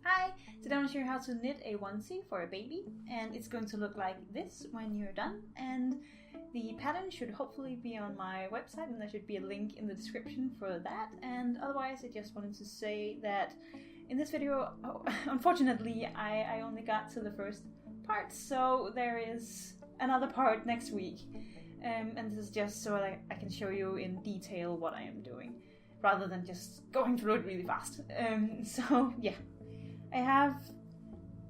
Hi! Today I'm going to show you how to knit a onesie for a baby, and it's going to look like this when you're done. And the pattern should hopefully be on my website, and there should be a link in the description for that. And otherwise, I just wanted to say that in this video, unfortunately, I only got to the first part, so there is another part next week. And this is just so that I can show you in detail what I am doing, rather than just going through it really fast. So yeah. I have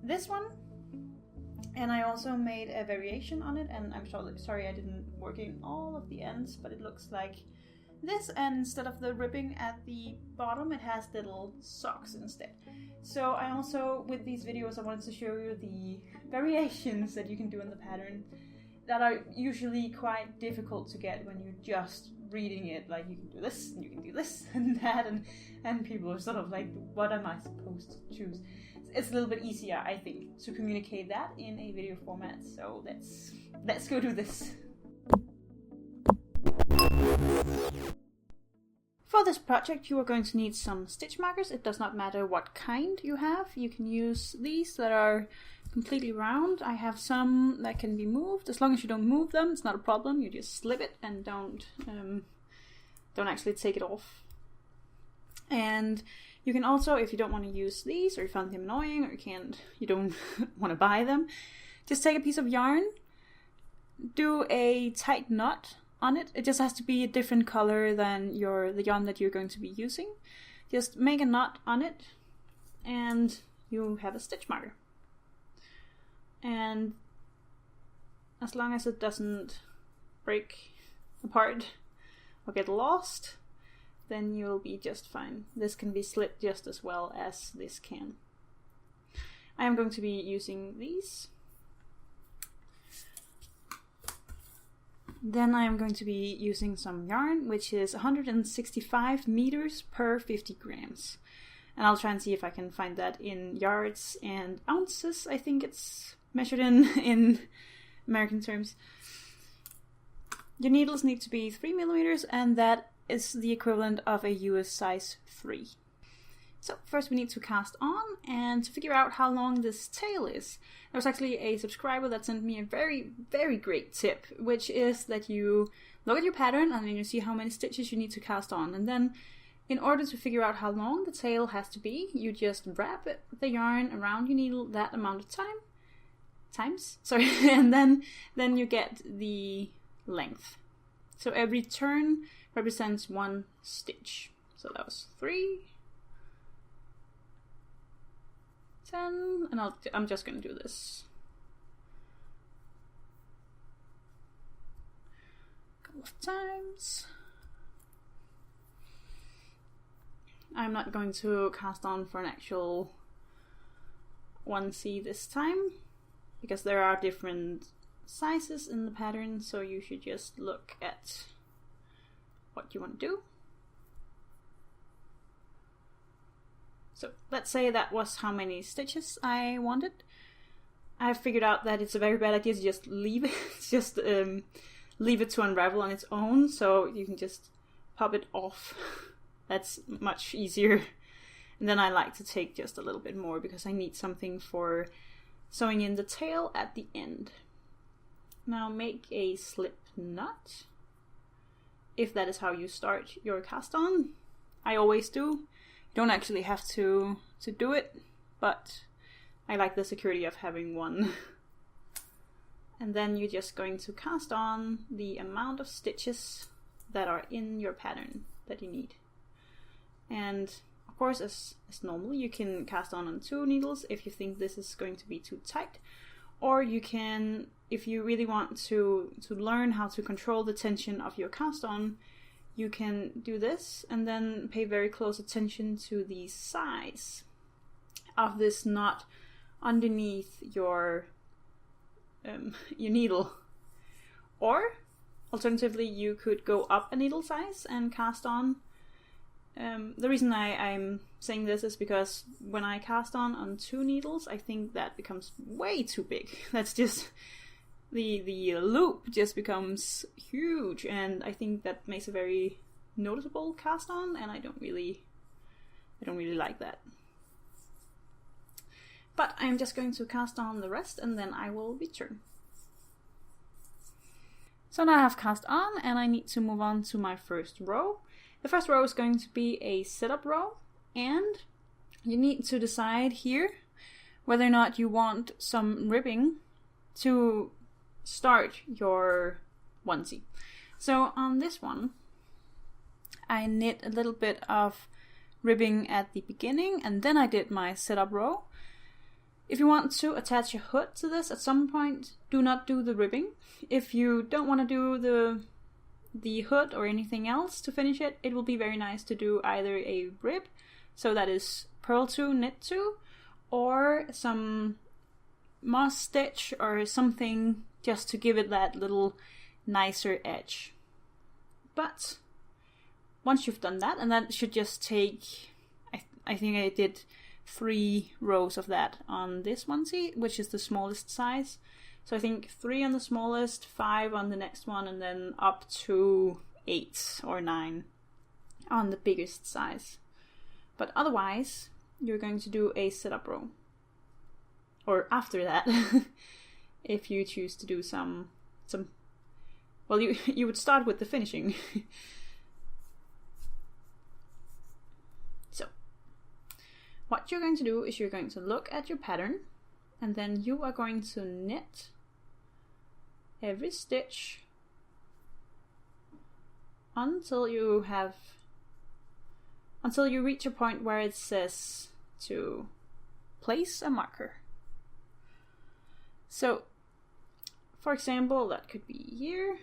this one, and I also made a variation on it, and I'm sorry I didn't work in all of the ends, but it looks like this, and instead of the ribbing at the bottom, it has little socks instead. So I also, with these videos, I wanted to show you the variations that you can do in the pattern that are usually quite difficult to get when you're just reading it. Like, you can do this, and you can do this, and that, and people are sort of like, what am I supposed to choose? It's a little bit easier, I think, to communicate that in a video format, so let's go do this. For this project you are going to need some stitch markers. It does not matter what kind you have. You can use these that are completely round. I have some that can be moved. As long as you don't move them, it's not a problem. You just slip it and don't actually take it off. And you can also, if you don't want to use these, or you find them annoying, or you don't want to buy them, just take a piece of yarn, do a tight knot on it. It just has to be a different color than the yarn that you're going to be using. Just make a knot on it, and you have a stitch marker. And as long as it doesn't break apart or get lost, then you'll be just fine. This can be slit just as well as this can. I am going to be using these. Then I am going to be using some yarn, which is 165 meters per 50 grams. And I'll try and see if I can find that in yards and ounces. I think it's measured in American terms. Your needles need to be 3 millimeters, and that is the equivalent of a US size 3. So first we need to cast on, and to figure out how long this tail is, there was actually a subscriber that sent me a very, very great tip, which is that you look at your pattern and then you see how many stitches you need to cast on, and then in order to figure out how long the tail has to be, you just wrap the yarn around your needle that amount of times, and then you get the length. So every turn represents 1 stitch. So that was 3, 10, and I'm just going to do this a couple of times. I'm not going to cast on for an actual onesie this time, because there are different sizes in the pattern, so you should just look at what you want to do. So let's say that was how many stitches I wanted. I've figured out that it's a very bad idea to just leave it, just leave it to unravel on its own, so you can just pop it off. That's much easier. And then I like to take just a little bit more, because I need something for sewing in the tail at the end. Now make a slip knot, if that is how you start your cast on. I always do. You don't actually have to do it, but I like the security of having one. And then you're just going to cast on the amount of stitches that are in your pattern that you need. And of course, as normal, you can cast on 2 needles if you think this is going to be too tight. Or you can, if you really want to learn how to control the tension of your cast on, you can do this and then pay very close attention to the size of this knot underneath your needle. Or alternatively, you could go up a needle size and cast on. The reason I'm saying this is because when I cast on 2 needles, I think that becomes way too big. That's just, the loop just becomes huge, and I think that makes a very noticeable cast on, and I don't really like that. I'm just going to cast on the rest and then I will return. So now I have cast on and I need to move on to my first row. The first row is going to be a sit-up row, and you need to decide here whether or not you want some ribbing to start your onesie. So on this one, I knit a little bit of ribbing at the beginning and then I did my sit-up row. If you want to attach a hood to this at some point, do not do the ribbing. If you don't want to do the hood or anything else to finish it, it will be very nice to do either a rib, so that is purl to, knit to, or some moss stitch or something just to give it that little nicer edge. But once you've done that, and that should just take, I think I did 3 rows of that on this onesie, which is the smallest size. So I think 3 on the smallest, 5 on the next one, and then up to 8 or 9 on the biggest size. But otherwise, you're going to do a sit-up row. Or after that, if you choose to do some well, you would start with the finishing. So, what you're going to do is you're going to look at your pattern, and then you are going to knit every stitch until you reach a point where it says to place a marker. So, for example, that could be here.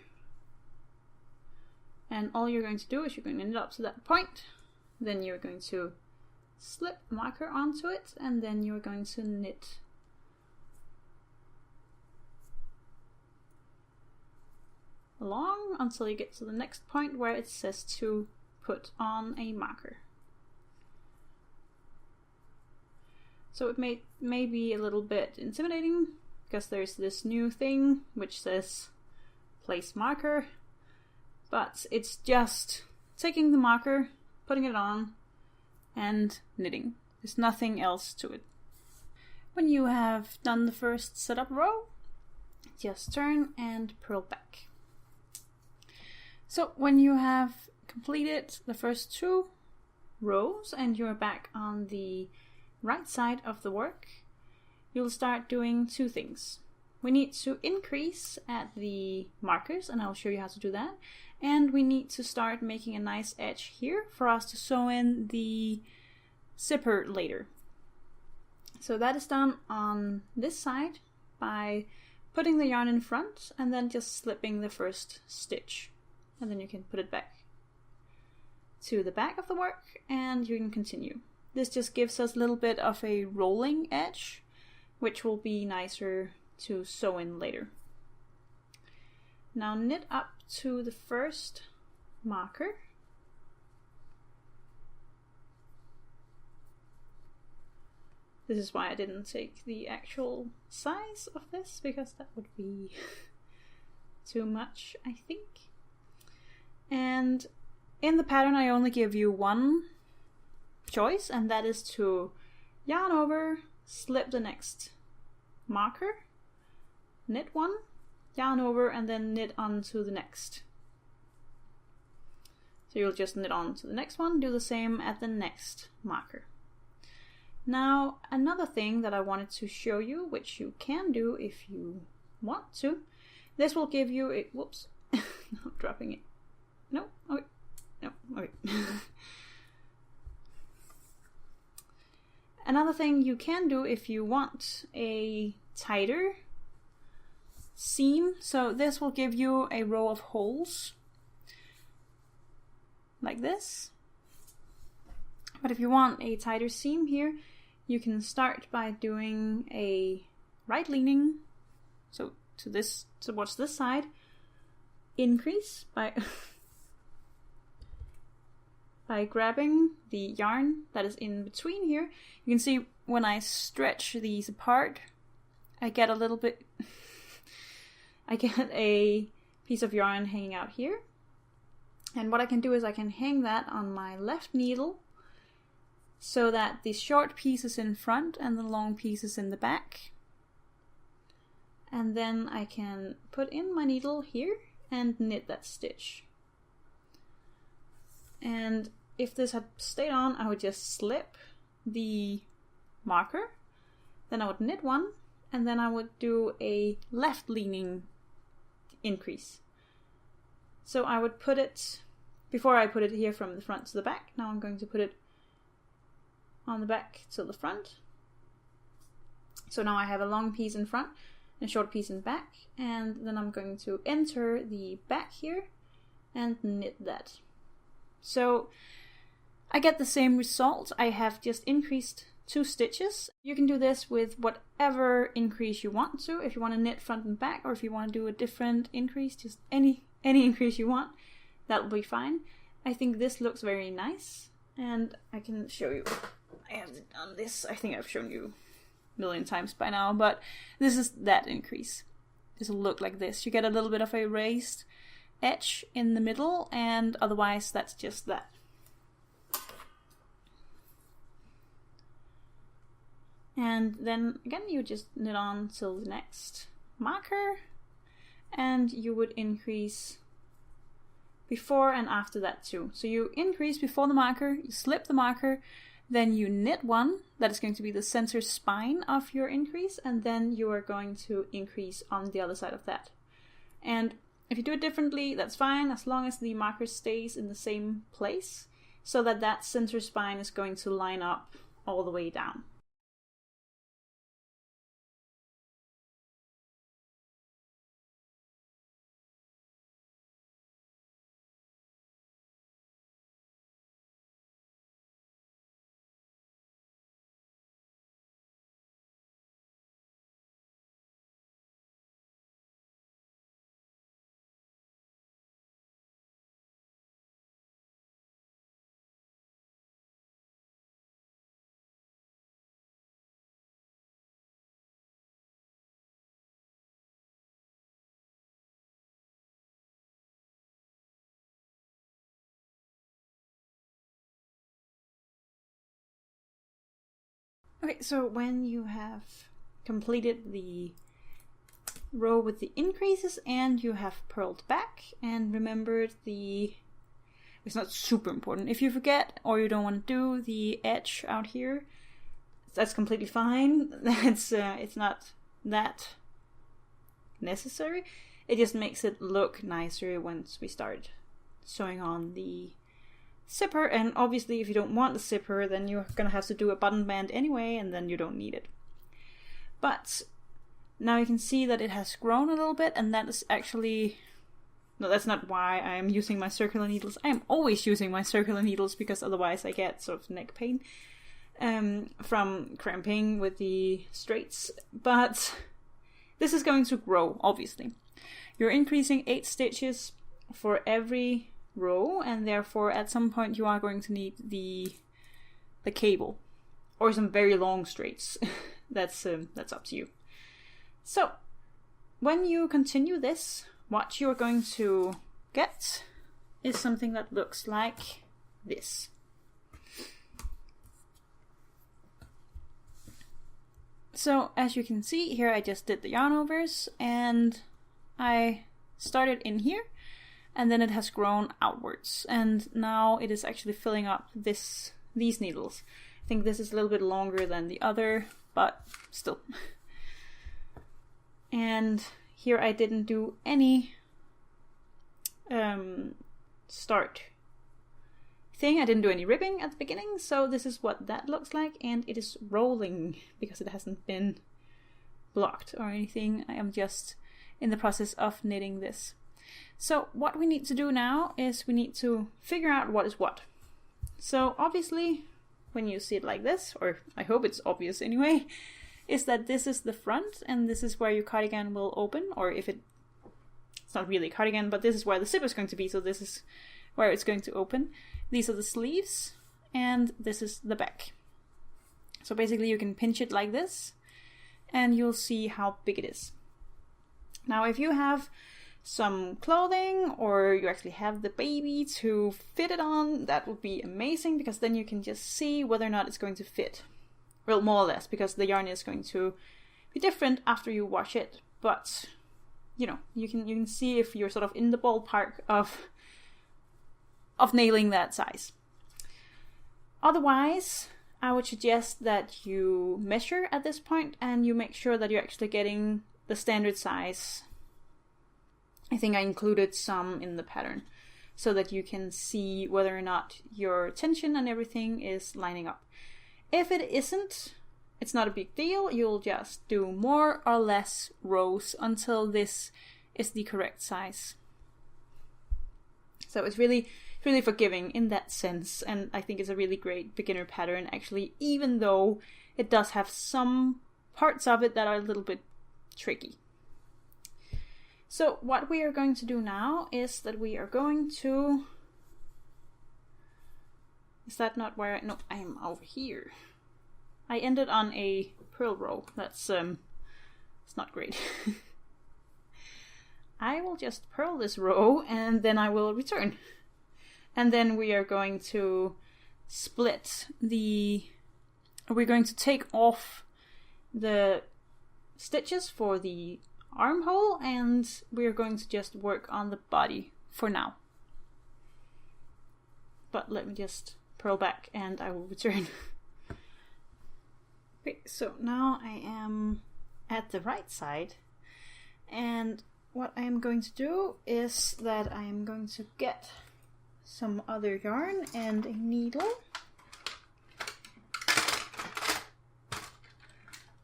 And all you're going to do is you're going to knit up to that point. Then you're going to slip a marker onto it, and then you're going to knit along until you get to the next point where it says to put on a marker. So it may be a little bit intimidating because there's this new thing which says place marker, but it's just taking the marker, putting it on, and knitting. There's nothing else to it. When you have done the first sit-up row, just turn and purl back. So when you have completed the first 2 rows and you're back on the right side of the work, you'll start doing 2 things. We need to increase at the markers, and I'll show you how to do that. And we need to start making a nice edge here for us to sew in the zipper later. So that is done on this side by putting the yarn in front and then just slipping the first stitch. And then you can put it back to the back of the work and you can continue. This just gives us a little bit of a rolling edge, which will be nicer to sew in later. Now knit up to the first marker. This is why I didn't take the actual size of this, because that would be too much, I think. And in the pattern I only give you one choice, and that is to yarn over, slip the next marker, knit one, yarn over, and then knit onto the next. So you'll just knit on to the next one, do the same at the next marker. Now another thing that I wanted to show you, which you can do if you want to, this will give you a, whoops, I'm dropping it. No, okay, no, okay. Another thing you can do if you want a tighter seam, so this will give you a row of holes like this. But if you want a tighter seam here, you can start by doing a right leaning, so to this, towards this side, increase by by grabbing the yarn that is in between here. You can see when I stretch these apart, I get a little bit I get a piece of yarn hanging out here. And what I can do is I can hang that on my left needle, so that the short piece is in front and the long piece is in the back. And then I can put in my needle here and knit that stitch. And if this had stayed on, I would just slip the marker, then I would knit one, and then I would do a left leaning increase. So I would put it, before I put it here from the front to the back, now I'm going to put it on the back to the front. So now I have a long piece in front and a short piece in back, and then I'm going to enter the back here and knit that. So I get the same result. I have just increased 2 stitches. You can do this with whatever increase you want to. If you want to knit front and back, or if you want to do a different increase, just any increase you want, that will be fine. I think this looks very nice, and I can show you. I have done this. I think I've shown you a million times by now, but this is that increase. This will look like this. You get a little bit of a raised edge in the middle, and otherwise that's just that. And then again you just knit on till the next marker, and you would increase before and after that too. So you increase before the marker, you slip the marker, then you knit one, that is going to be the center spine of your increase, and then you are going to increase on the other side of that. And if you do it differently, that's fine, as long as the marker stays in the same place, so that that center spine is going to line up all the way down. Okay, so when you have completed the row with the increases and you have purled back and remembered it's not super important. If you forget or you don't want to do the edge out here, that's completely fine. It's not that necessary. It just makes it look nicer once we start sewing on the zipper, and obviously if you don't want the zipper, then you're gonna have to do a button band anyway, and then you don't need it. But now you can see that it has grown a little bit, and that is actually, no, that's not why I am using my circular needles. I am always using my circular needles because otherwise I get sort of neck pain from cramping with the straights. But this is going to grow, obviously. You're increasing 8 stitches for every row, and therefore at some point you are going to need the cable or some very long straights. That's up to you. So when you continue this, what you're going to get is something that looks like this. So as you can see here, I just did the yarn overs, and I started in here, and then it has grown outwards, and now it is actually filling up these needles. I think this is a little bit longer than the other, but still. And here I didn't do any start thing. I didn't do any ribbing at the beginning, so this is what that looks like, and it is rolling because it hasn't been blocked or anything. I am just in the process of knitting this. So what we need to do now is we need to figure out what is what. So obviously when you see it like this, or I hope it's obvious anyway, is that this is the front and this is where your cardigan will open, or if it's not really a cardigan, but this is where the zipper is going to be, so this is where it's going to open. These are the sleeves, and this is the back. So basically you can pinch it like this, and you'll see how big it is. Now if you have some clothing, or you actually have the baby to fit it on, that would be amazing, because then you can just see whether or not it's going to fit. Well, more or less, because the yarn is going to be different after you wash it, but you know, you can see if you're sort of in the ballpark of nailing that size. Otherwise, I would suggest that you measure at this point and you make sure that you're actually getting the standard size. I think I included some in the pattern so that you can see whether or not your tension and everything is lining up. If it isn't, it's not a big deal. You'll just do more or less rows until this is the correct size. So it's really forgiving in that sense, and I think it's a really great beginner pattern actually, even though it does have some parts of it that are a little bit tricky. So what we are going to do now is that we are going to... Is that not where no, I am over here. I ended on a purl row. That's it's not great. I will just purl this row and then I will return. And then we are going to split the... We're going to take off the stitches for the armhole, and we're going to just work on the body for now. But let me just purl back and I will return. Okay, so now I am at the right side, and what I am going to do is that I am going to get some other yarn and a needle.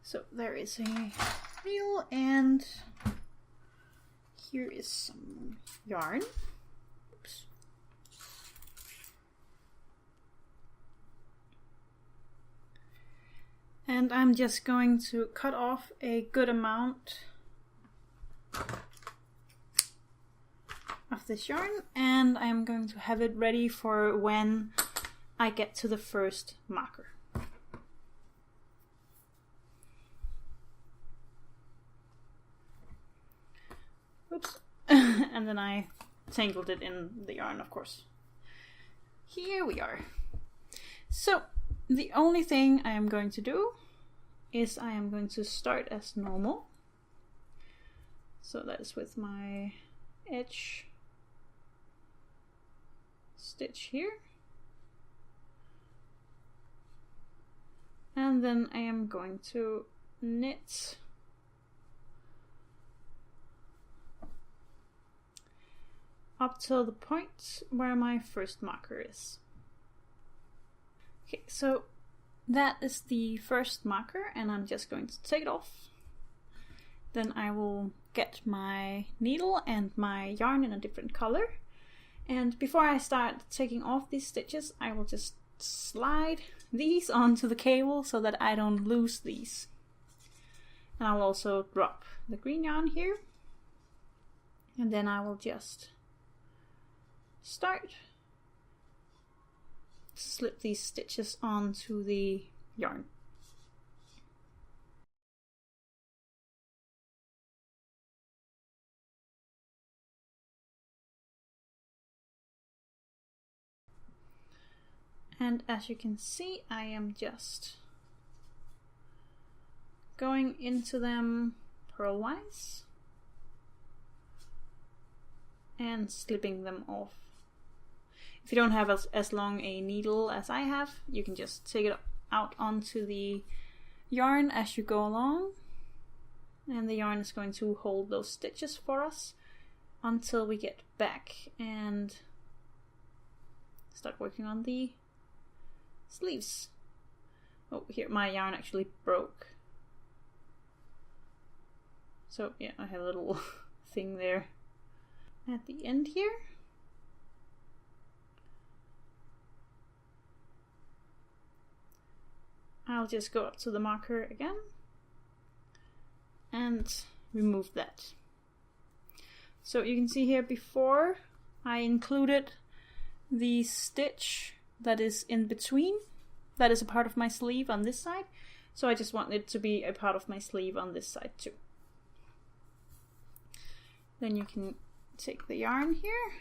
So there is a reel, and here is some yarn. Oops. And I'm just going to cut off a good amount of this yarn, and I'm going to have it ready for when I get to the first marker. Oops. And then I tangled it in the yarn, of course. Here we are. So the only thing I am going to do is I am going to start as normal. So that is with my edge stitch here. And then I am going to knit up till the point where my first marker is. Okay, so that is the first marker, and I'm just going to take it off. Then I will get my needle and my yarn in a different color. And before I start taking off these stitches, I will just slide these onto the cable so that I don't lose these. And I'll also drop the green yarn here. And then I will just start to slip these stitches onto the yarn. And as you can see, I am just going into them purlwise and slipping them off. If you don't have as long a needle as I have, you can just take it out onto the yarn as you go along, and the yarn is going to hold those stitches for us until we get back and start working on the sleeves. Oh, here my yarn actually broke. So yeah, I have a little thing there at the end here. I'll just go up to the marker again and remove that. So you can see here before I included the stitch that is in between. That is a part of my sleeve on this side. So I just want it to be a part of my sleeve on this side too. Then you can take the yarn here,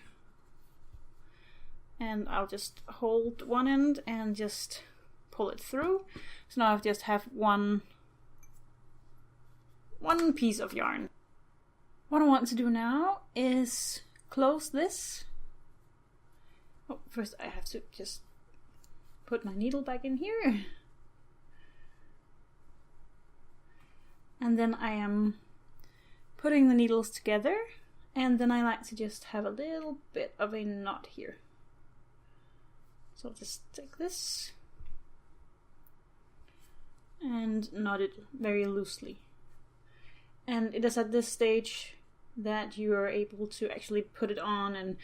and I'll just hold one end and just pull it through. So now I just have one piece of yarn. What I want to do now is close this. Oh, first I have to just put my needle back in here. And then I am putting the needles together, and then I like to just have a little bit of a knot here. So I'll just take this and knot it very loosely. And it is at this stage that you are able to actually put it on and,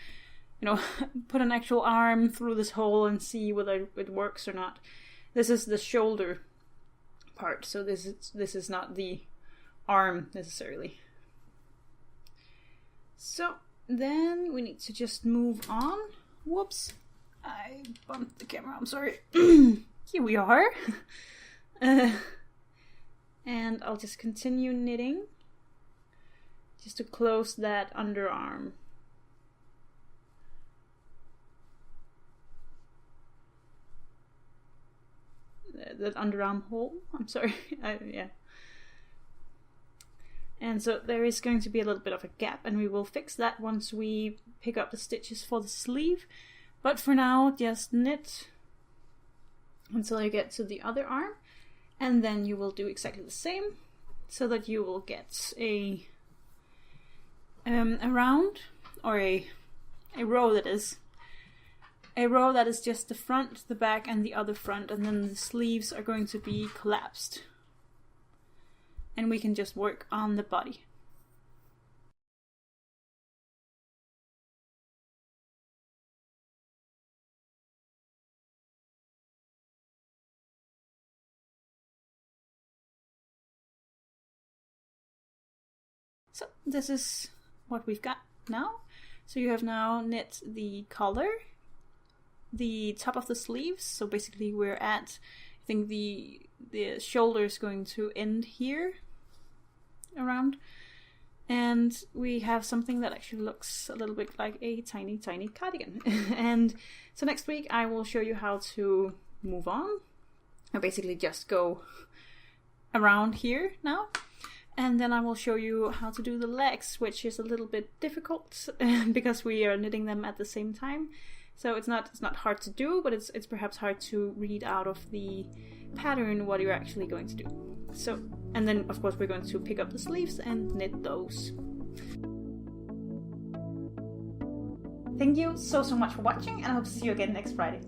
you know, put an actual arm through this hole and see whether it works or not. This is the shoulder part, so this is not the arm necessarily. So then we need to just move on. Whoops, I bumped the camera, I'm sorry. Here we are. And I'll just continue knitting just to close that underarm. That underarm hole, I'm sorry. Yeah. And so there is going to be a little bit of a gap, and we will fix that once we pick up the stitches for the sleeve. But for now, just knit until you get to the other arm, and then you will do exactly the same, so that you will get a round, or a row that is just the front, the back, and the other front, and then the sleeves are going to be collapsed. And we can just work on the body. So this is what we've got now. So you have now knit the collar, the top of the sleeves. So basically we're at, I think the shoulder is going to end here around, and we have something that actually looks a little bit like a tiny cardigan. And so next week I will show you how to move on. I basically just go around here now, and then I will show you how to do the legs, which is a little bit difficult because we are knitting them at the same time. So it's not hard to do, but it's perhaps hard to read out of the pattern what you're actually going to do. So, and then of course we're going to pick up the sleeves and knit those. Thank you so much for watching, and I hope to see you again next Friday.